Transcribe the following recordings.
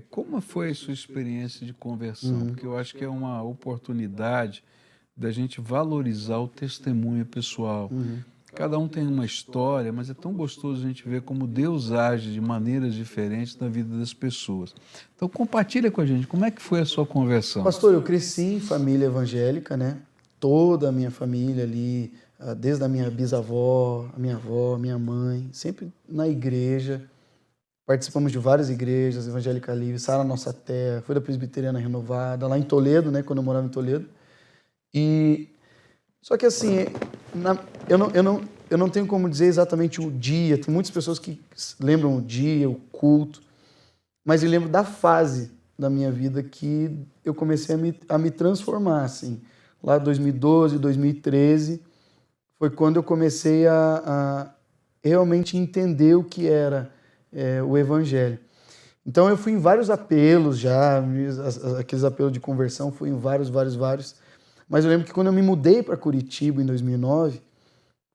Como foi a sua experiência de conversão? Uhum, Porque eu acho que é uma oportunidade da gente valorizar o testemunho pessoal. uhum. Cada um tem uma história, mas é tão gostoso a gente ver como Deus age de maneiras diferentes na vida das pessoas. Então compartilha com a gente, como é que foi a sua conversão? Pastor, eu cresci em família evangélica, né? Toda a minha família ali, desde a minha bisavó, a minha avó, a minha mãe, sempre na igreja. Participamos de várias igrejas, Evangélica Livre, Sara Nossa Terra, fui da Presbiteriana Renovada, lá em Toledo, né? Quando eu morava em Toledo. E só que assim, eu não tenho como dizer exatamente o dia. Tem muitas pessoas que lembram o dia, o culto, mas eu lembro da fase da minha vida que eu comecei a me transformar, assim. Lá 2012, 2013, foi quando eu comecei a realmente entender o que era o Evangelho. Então eu fui em vários apelos já, aqueles apelos de conversão, fui em vários. Mas eu lembro que quando eu me mudei para Curitiba em 2009,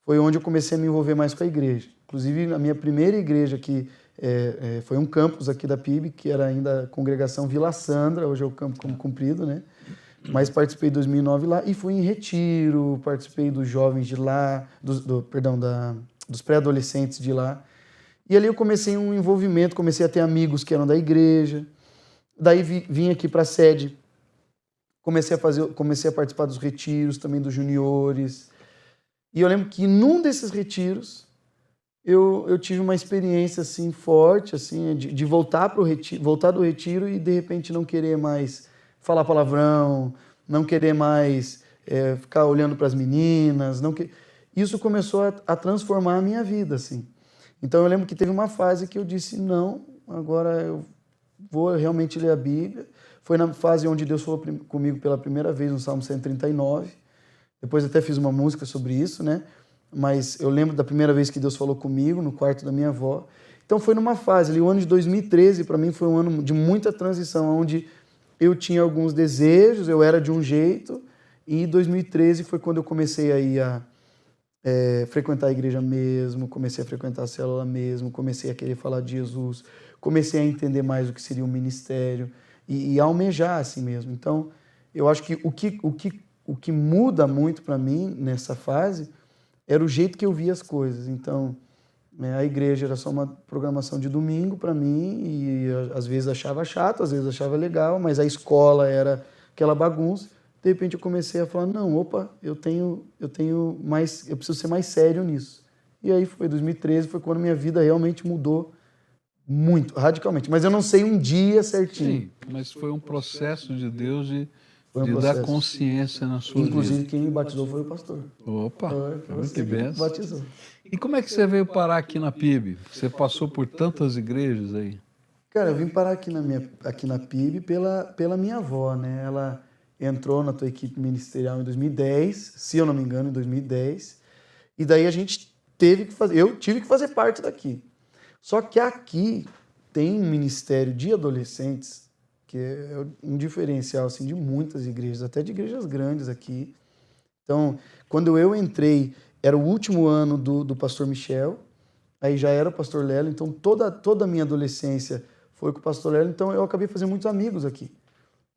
foi onde eu comecei a me envolver mais com a igreja. Inclusive, a minha primeira igreja aqui foi um campus aqui da PIB, que era ainda a congregação Vila Sandra, hoje é o Campo Como Cumprido, né? Mas participei de 2009 lá e fui em retiro, participei dos jovens de lá, dos pré-adolescentes de lá. E ali eu comecei um envolvimento, comecei a ter amigos que eram da igreja. Daí vim aqui para a sede, comecei a participar dos retiros, também dos juniores. E eu lembro que num desses retiros eu tive uma experiência assim forte, assim, de voltar pro retiro, voltar do retiro e de repente não querer mais falar palavrão, não querer mais ficar olhando para as meninas, isso começou a transformar a minha vida, assim. Então eu lembro que teve uma fase que eu disse não, agora eu vou realmente ler a Bíblia. Foi na fase onde Deus falou comigo pela primeira vez no Salmo 139. Depois até fiz uma música sobre isso, né? Mas eu lembro da primeira vez que Deus falou comigo no quarto da minha avó. Então foi numa fase ali, o ano de 2013 para mim foi um ano de muita transição, onde eu tinha alguns desejos, eu era de um jeito, e 2013 foi quando eu comecei aí a frequentar a igreja mesmo, comecei a frequentar a célula mesmo, comecei a querer falar de Jesus, comecei a entender mais o que seria o ministério e almejar assim mesmo. Então, eu acho que o que muda muito para mim nessa fase era o jeito que eu via as coisas. Então, a igreja era só uma programação de domingo para mim e às vezes achava chato, às vezes achava legal, mas a escola era aquela bagunça. De repente eu comecei a falar, não, opa, eu preciso ser mais sério nisso. E aí foi 2013, foi quando minha vida realmente mudou muito, radicalmente. Mas eu não sei um dia certinho. Sim, mas foi um processo de Deus Foi um de dar processo. consciência na sua vida. Inclusive quem me batizou foi o pastor. Opa, Foi que você que me benção. batizou. E como é que você veio parar aqui na PIB? Você passou por tantas igrejas aí. Cara, eu vim parar aqui na PIB pela minha avó, né? Ela entrou na tua equipe ministerial em 2010, se eu não me engano, em 2010. E daí eu tive que fazer parte daqui. Só que aqui tem um ministério de adolescentes que é um diferencial assim de muitas igrejas, até de igrejas grandes aqui. Então, quando eu entrei, era o último ano do pastor Michel, aí já era o pastor Lelo, então toda a minha adolescência foi com o pastor Lelo, então eu acabei fazendo muitos amigos aqui.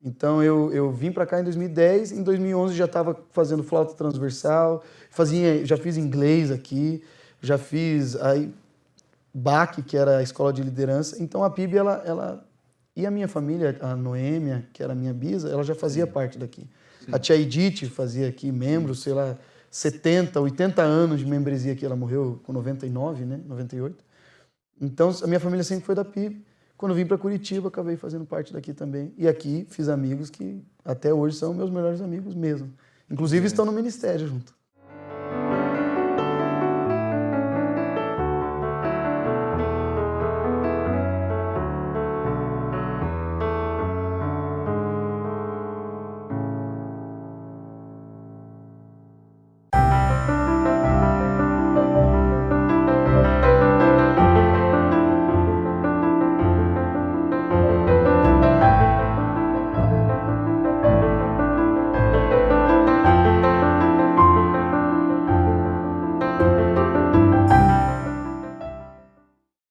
Então eu vim para cá em 2010, em 2011 já estava fazendo flauta transversal, já fiz inglês aqui, já fiz aí BAC, que era a escola de liderança. Então a PIB ela e a minha família, a Noêmia, que era a minha bisa, ela já fazia parte daqui. Sim. A tia Edith fazia aqui, membro, sei lá, 70, 80 anos de membresia aqui, ela morreu com 99, né, 98. Então a minha família sempre foi da PIB. Quando vim para Curitiba, acabei fazendo parte daqui também. E aqui fiz amigos que até hoje são meus melhores amigos mesmo. Inclusive estão no ministério junto.